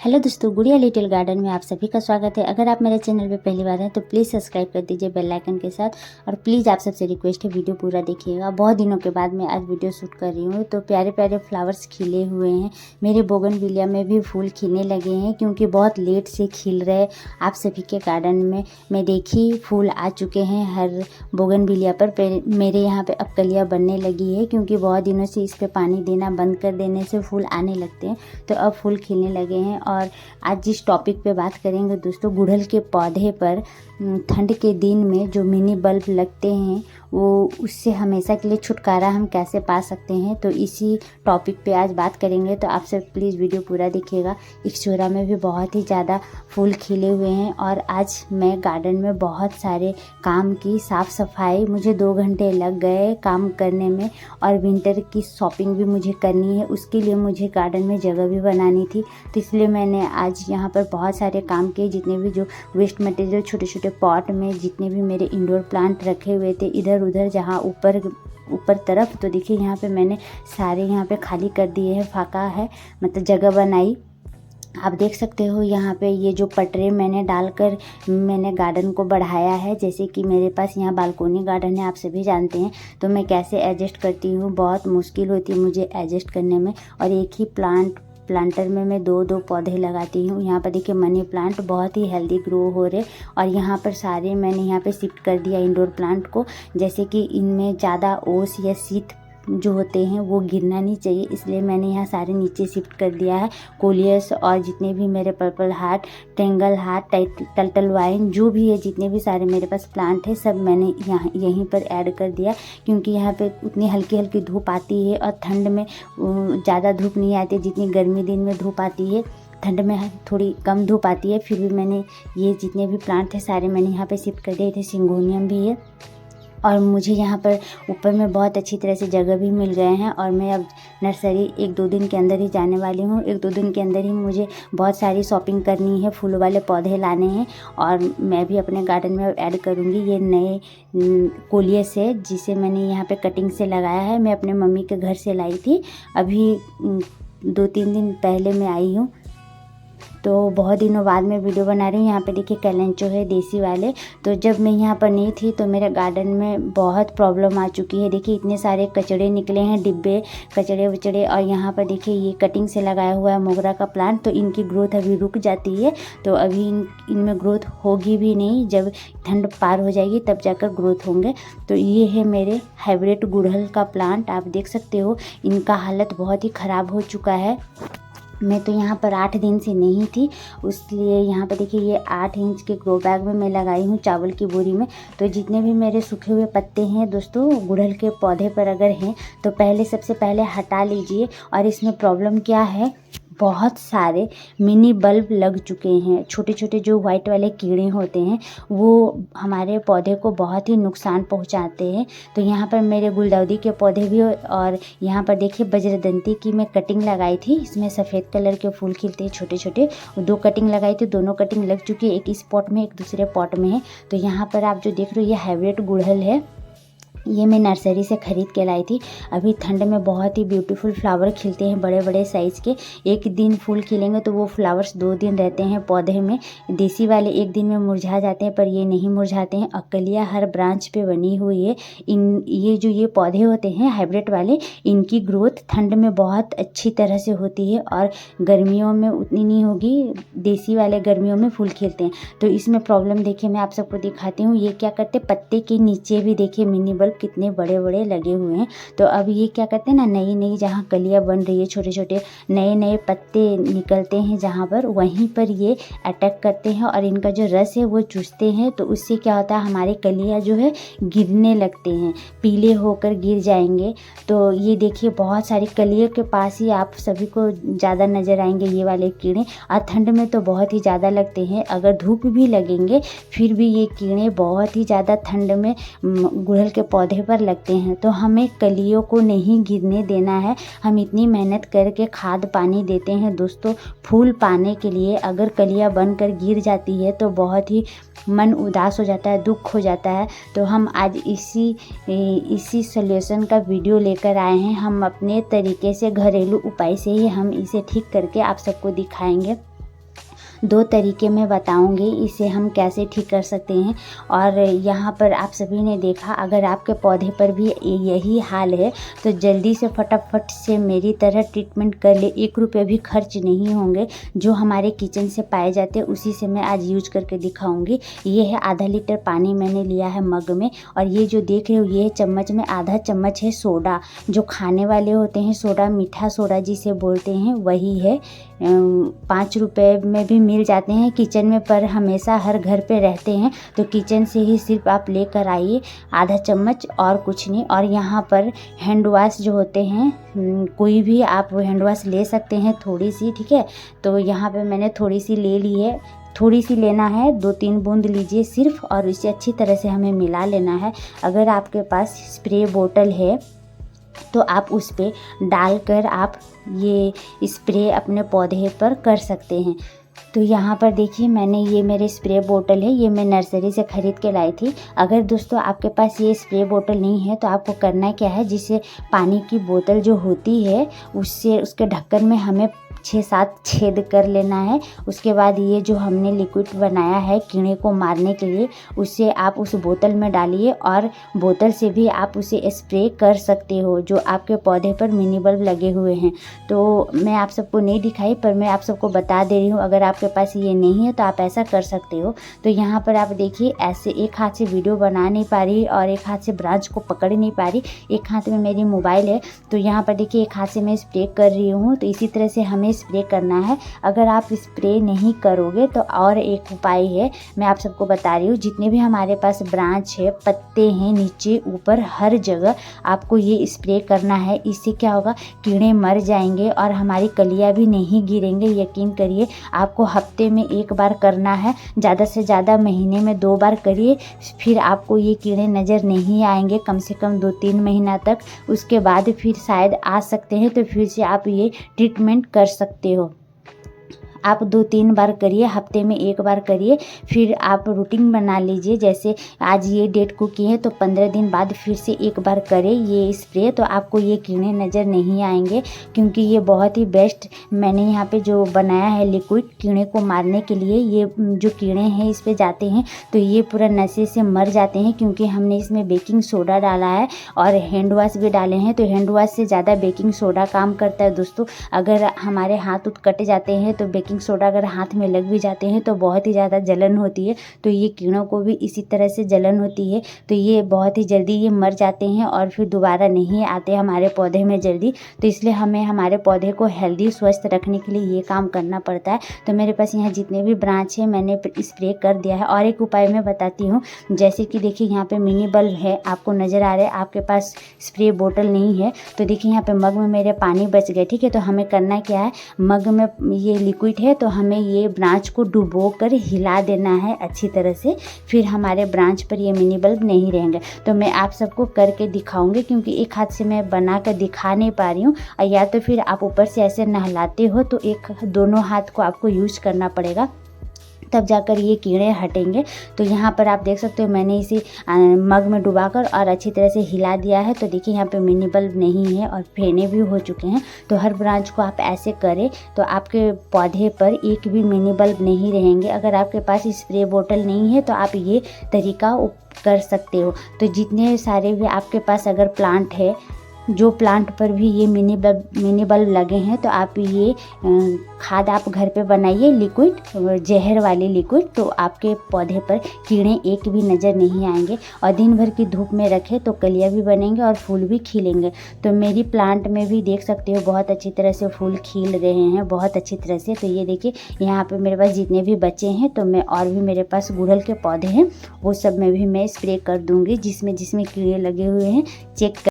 Hello दोस्तों, गुड़िया little garden में आप सभी का स्वागत है। अगर आप मेरे चैनल पे पहली बार हैं तो प्लीज़ सब्सक्राइब कर दीजिए बेल आइकन के साथ। और प्लीज़ आप सबसे रिक्वेस्ट है, वीडियो पूरा देखिएगा। बहुत दिनों के बाद मैं आज वीडियो शूट कर रही हूँ। तो प्यारे प्यारे फ्लावर्स खिले हुए हैं। मेरे बोगनविलिया में भी फूल खिलने लगे हैं क्योंकि बहुत लेट से खिल रहे आप सभी के गार्डन में। मैं देखी फूल आ चुके हैं हर बोगनविलिया पर। मेरे यहाँ पर अब कलियाँ बनने लगी है क्योंकि बहुत दिनों से इस पर पानी देना बंद कर देने से फूल आने लगते हैं। तो अब फूल खिलने लगे हैं। और आज जिस टॉपिक पे बात करेंगे दोस्तों, गुड़हल के पौधे पर ठंड के दिन में जो मिनी बल्ब लगते हैं वो उससे हमेशा के लिए छुटकारा हम कैसे पा सकते हैं, तो इसी टॉपिक पे आज बात करेंगे। तो आप सब प्लीज़ वीडियो पूरा देखिएगा। इक्सोरा में भी बहुत ही ज़्यादा फूल खिले हुए हैं और आज मैं गार्डन में बहुत सारे काम की, साफ़ सफाई, मुझे 2 घंटे लग गए काम करने में। और विंटर की शॉपिंग भी मुझे करनी है, उसके लिए मुझे गार्डन में जगह भी बनानी थी। तो इसलिए मैंने आज यहाँ पर बहुत सारे काम किए। जितने भी जो वेस्ट मटेरियल छोटे छोटे पॉट में जितने भी मेरे इंडोर प्लांट रखे हुए थे इधर उधर, जहाँ ऊपर तरफ, तो देखिए यहाँ पे मैंने सारे यहाँ पे खाली कर दिए हैं। फाका है, मतलब जगह बनाई। आप देख सकते हो यहाँ पे ये जो पटरे मैंने डालकर मैंने गार्डन को बढ़ाया है। जैसे कि मेरे पास यहाँ बालकोनी गार्डन है, आप सभी जानते हैं। तो मैं कैसे एडजस्ट करती हूँ, बहुत मुश्किल होती है मुझे एडजस्ट करने में। और एक ही प्लांटर में मैं दो पौधे लगाती हूँ। यहाँ पर देखिए मनी प्लांट बहुत ही हेल्दी ग्रो हो रहे। और यहाँ पर सारे मैंने यहाँ पे शिफ्ट कर दिया इंडोर प्लांट को। जैसे कि इनमें ज़्यादा ओस या शीत जो होते हैं वो गिरना नहीं चाहिए, इसलिए मैंने यहाँ सारे नीचे शिफ्ट कर दिया है। कोलियस और जितने भी मेरे purple heart, tangle heart, turtle vine, जो भी है, जितने भी सारे मेरे पास प्लांट है सब मैंने यहाँ यहीं पर ऐड कर दिया। क्योंकि यहाँ पे उतनी हल्की हल्की धूप आती है और ठंड में ज़्यादा धूप नहीं आती जितनी गर्मी दिन में धूप आती है। ठंड में थोड़ी कम धूप आती है। फिर भी मैंने ये जितने भी प्लांट है सारे मैंने यहाँ पे शिफ्ट कर दिए थे। सिंगोनियम भी है। और मुझे यहाँ पर ऊपर में बहुत अच्छी तरह से जगह भी मिल गए हैं। और मैं अब नर्सरी 1-2 दिन के अंदर ही जाने वाली हूँ। 1-2 दिन के अंदर ही मुझे बहुत सारी शॉपिंग करनी है, फूल वाले पौधे लाने हैं। और मैं भी अपने गार्डन में ऐड करूँगी। ये नए कोलियस है जिसे मैंने यहाँ पे कटिंग से लगाया है। मैं अपने मम्मी के घर से लाई थी, अभी 2-3 दिन पहले मैं आई हूँ। तो बहुत दिनों बाद मैं वीडियो बना रही हूँ। यहाँ पे देखिए कैलेंचो है देसी वाले। तो जब मैं यहाँ पर नहीं थी तो मेरे गार्डन में बहुत प्रॉब्लम आ चुकी है। देखिए इतने सारे कचड़े निकले हैं, डिब्बे, कचड़े वचड़े। और यहाँ पर देखिए ये कटिंग से लगाया हुआ है मोगरा का प्लांट। तो इनकी ग्रोथ अभी रुक जाती है। तो अभी इनमें ग्रोथ होगी भी नहीं, जब ठंड पार हो जाएगी तब जाकर ग्रोथ होंगे। तो ये है मेरे हाइब्रिड गुड़हल का प्लांट। आप देख सकते हो इनका हालत बहुत ही ख़राब हो चुका है। मैं तो यहाँ पर 8 दिन से नहीं थी, इसलिए यहाँ पर देखिए ये 8 इंच के ग्रो बैग में मैं लगाई हूँ, चावल की बोरी में। तो जितने भी मेरे सूखे हुए पत्ते हैं दोस्तों गुड़हल के पौधे पर अगर हैं तो सबसे पहले हटा लीजिए। और इसमें प्रॉब्लम क्या है, बहुत सारे मिनी बल्ब लग चुके हैं। छोटे छोटे जो वाइट वाले कीड़े होते हैं वो हमारे पौधे को बहुत ही नुकसान पहुंचाते हैं। तो यहाँ पर मेरे गुलदाउदी के पौधे भी, और यहाँ पर देखिए वज्रदंती की मैं कटिंग लगाई थी। इसमें सफ़ेद कलर के फूल खिलते हैं छोटे छोटे। 2 कटिंग लगाई थी, दोनों कटिंग लग चुकी है। एक इस पॉट में, एक दूसरे पॉट में है। तो यहाँ पर आप जो देख रहे हो ये हाइब्रिड गुड़हल है। ये मैं नर्सरी से ख़रीद के लाई थी। अभी ठंड में बहुत ही ब्यूटीफुल फ्लावर खिलते हैं, बड़े बड़े साइज़ के। एक दिन फूल खिलेंगे तो वो फ्लावर्स 2 दिन रहते हैं पौधे में। देसी वाले 1 दिन में मुरझा जाते हैं, पर ये नहीं मुरझाते हैं। कलियाँ हर ब्रांच पे बनी हुई है। ये पौधे होते हैं हाइब्रिड वाले, इनकी ग्रोथ ठंड में बहुत अच्छी तरह से होती है और गर्मियों में उतनी नहीं होगी। देसी वाले गर्मियों में फूल खिलते हैं। तो इसमें प्रॉब्लम देखिए मैं आप सबको दिखाती हूँ। ये क्या करते, पत्ते के नीचे भी देखिए मिनी बल्ब कितने बड़े बड़े लगे हुए हैं। तो अब ये क्या करते हैं ना, नई जहाँ कलियाँ बन रही है, छोटे छोटे नए पत्ते निकलते हैं जहाँ पर, वहीं पर ये अटैक करते हैं और इनका जो रस है वो चूसते हैं। तो उससे क्या होता है, हमारे कलियाँ जो है गिरने लगते हैं, पीले होकर गिर जाएंगे। तो ये देखिए बहुत सारी कलियों के पास ही आप सभी को ज़्यादा नज़र आएंगे ये वाले कीड़े। और ठंड में तो बहुत ही ज़्यादा लगते हैं। अगर धूप भी लगेंगे फिर भी ये कीड़े बहुत ही ज़्यादा ठंड में गुड़हल के पौधे पर लगते हैं। तो हमें कलियों को नहीं गिरने देना है। हम इतनी मेहनत करके खाद पानी देते हैं दोस्तों फूल पाने के लिए, अगर कलियां बनकर गिर जाती है तो बहुत ही मन उदास हो जाता है, दुख हो जाता है। तो हम आज इसी सॉल्यूशन का वीडियो लेकर आए हैं। हम अपने तरीके से, घरेलू उपाय से ही हम इसे ठीक करके आप सबको दिखाएंगे। दो तरीके मैं बताऊंगी इसे हम कैसे ठीक कर सकते हैं। और यहाँ पर आप सभी ने देखा, अगर आपके पौधे पर भी यही हाल है तो जल्दी से फटाफट से मेरी तरह ट्रीटमेंट कर ले। 1 रुपये भी खर्च नहीं होंगे। जो हमारे किचन से पाए जाते हैं उसी से मैं आज यूज करके दिखाऊंगी। ये है आधा लीटर पानी मैंने लिया है मग में, और ये जो देख रहे हो ये चम्मच में आधा चम्मच है सोडा, जो खाने वाले होते हैं सोडा, मीठा सोडा जिसे बोलते हैं वही है। 5 रुपये में भी मिल जाते हैं किचन में, पर हमेशा हर घर पे रहते हैं तो किचन से ही सिर्फ आप लेकर आइए आधा चम्मच, और कुछ नहीं। और यहाँ पर हैंड वॉश जो होते हैं, कोई भी आप हैंड वॉश ले सकते हैं थोड़ी सी, ठीक है। तो यहाँ पे मैंने थोड़ी सी ले ली है, थोड़ी सी लेना है, 2-3 बूंद लीजिए सिर्फ, और इसे अच्छी तरह से हमें मिला लेना है। अगर आपके पास स्प्रे बोतल है तो आप उस पर डालकर आप ये स्प्रे अपने पौधे पर कर सकते हैं। तो यहाँ पर देखिए मैंने ये मेरे स्प्रे बोतल है, ये मैं नर्सरी से ख़रीद के लाई थी। अगर दोस्तों आपके पास ये स्प्रे बोतल नहीं है तो आपको करना क्या है, जिससे पानी की बोतल जो होती है उससे उसके ढक्कन में हमें 6-7 छेद कर लेना है। उसके बाद ये जो हमने लिक्विड बनाया है कीड़े को मारने के लिए, उसे आप उस बोतल में डालिए, और बोतल से भी आप उसे स्प्रे कर सकते हो जो आपके पौधे पर मिनी बल्ब लगे हुए हैं। तो मैं आप सबको नहीं दिखाई, पर मैं आप सबको बता दे रही हूँ, अगर आपके पास ये नहीं है तो आप ऐसा कर सकते हो। तो यहाँ पर आप देखिए ऐसे एक हाथ से वीडियो बना नहीं पा रही और एक हाथ से ब्रांच को पकड़ नहीं पा रही, एक हाथ में मेरी मोबाइल है। तो यहाँ पर देखिए एक हाथ से मैं स्प्रे कर रही हूँ। तो इसी तरह से हमें स्प्रे करना है। अगर आप स्प्रे नहीं करोगे तो और एक उपाय है, मैं आप सबको बता रही हूँ। जितने भी हमारे पास ब्रांच है, पत्ते हैं, नीचे ऊपर हर जगह आपको ये स्प्रे करना है। इससे क्या होगा, कीड़े मर जाएंगे और हमारी कलियाँ भी नहीं गिरेंगे। यकीन करिए, आपको हफ्ते में 1 बार करना है, ज़्यादा से ज़्यादा महीने में 2 बार करिए, फिर आपको ये कीड़े नज़र नहीं आएंगे कम से कम 2-3 महीना तक। उसके बाद फिर शायद आ सकते हैं, तो फिर से आप ये ट्रीटमेंट कर सकते हो। आप 2-3 बार करिए, हफ्ते में 1 बार करिए, फिर आप रूटीन बना लीजिए। जैसे आज ये डेट को किए तो 15 दिन बाद फिर से 1 बार करें ये स्प्रे, तो आपको ये कीड़े नज़र नहीं आएंगे। क्योंकि ये बहुत ही बेस्ट मैंने यहाँ पे जो बनाया है लिक्विड कीड़े को मारने के लिए, ये जो कीड़े हैं इस पे जाते हैं तो ये पूरा नशे से मर जाते हैं। क्योंकि हमने इसमें बेकिंग सोडा डाला है और हैंड वॉश भी डाले हैं, तो हैंड वॉश से ज़्यादा बेकिंग सोडा काम करता है दोस्तों। अगर हमारे हाथ कट जाते हैं तो बेकिंग सोडा अगर हाथ में लग भी जाते हैं तो बहुत ही ज़्यादा जलन होती है। तो ये कीड़ों को भी इसी तरह से जलन होती है, तो ये बहुत ही जल्दी ये मर जाते हैं और फिर दोबारा नहीं आते हमारे पौधे में जल्दी। तो इसलिए हमें हमारे पौधे को हेल्दी स्वस्थ रखने के लिए ये काम करना पड़ता है। तो मेरे पास यहाँ जितने भी ब्रांच है मैंने स्प्रे कर दिया है। और एक उपाय मैं बताती हूँ, जैसे कि देखिए यहाँ पे मिनी बल्ब है, आपको नज़र आ रहा है, आपके पास स्प्रे बोतल नहीं है तो देखिए यहाँ पे मग में मेरे पानी बच गए, ठीक है। तो हमें करना क्या है, मग में ये लिक्विड है तो हमें ये ब्रांच को डुबो कर हिला देना है अच्छी तरह से, फिर हमारे ब्रांच पर ये मिनी बल्ब नहीं रहेंगे। तो मैं आप सबको करके दिखाऊंगी, क्योंकि एक हाथ से मैं बना कर दिखा नहीं पा रही हूँ, या तो फिर आप ऊपर से ऐसे नहलाते हो तो दोनों हाथ को आपको यूज करना पड़ेगा, तब जाकर ये कीड़े हटेंगे। तो यहाँ पर आप देख सकते हो मैंने इसे मग में डुबाकर और अच्छी तरह से हिला दिया है। तो देखिए यहाँ पे मिनी बल्ब नहीं है और फेने भी हो चुके हैं। तो हर ब्रांच को आप ऐसे करें तो आपके पौधे पर एक भी मिनी बल्ब नहीं रहेंगे। अगर आपके पास स्प्रे बोतल नहीं है तो आप ये तरीका कर सकते हो। तो जितने सारे भी आपके पास अगर प्लांट है, जो प्लांट पर भी ये मिनी बल्ब लगे हैं, तो आप ये खाद आप घर पे बनाइए, लिक्विड जहर वाली लिक्विड, तो आपके पौधे पर कीड़े एक भी नज़र नहीं आएंगे। और दिन भर की धूप में रखें तो कलियाँ भी बनेंगे और फूल भी खिलेंगे। तो मेरी प्लांट में भी देख सकते हो बहुत अच्छी तरह से फूल खिल रहे हैं, बहुत अच्छी तरह से। तो ये देखिए यहाँ पे मेरे पास जितने भी बचे हैं, तो मैं और भी मेरे पास गुड़हल के पौधे हैं वो सब में भी मैं स्प्रे कर दूँगी, जिसमें कीड़े लगे हुए हैं चेक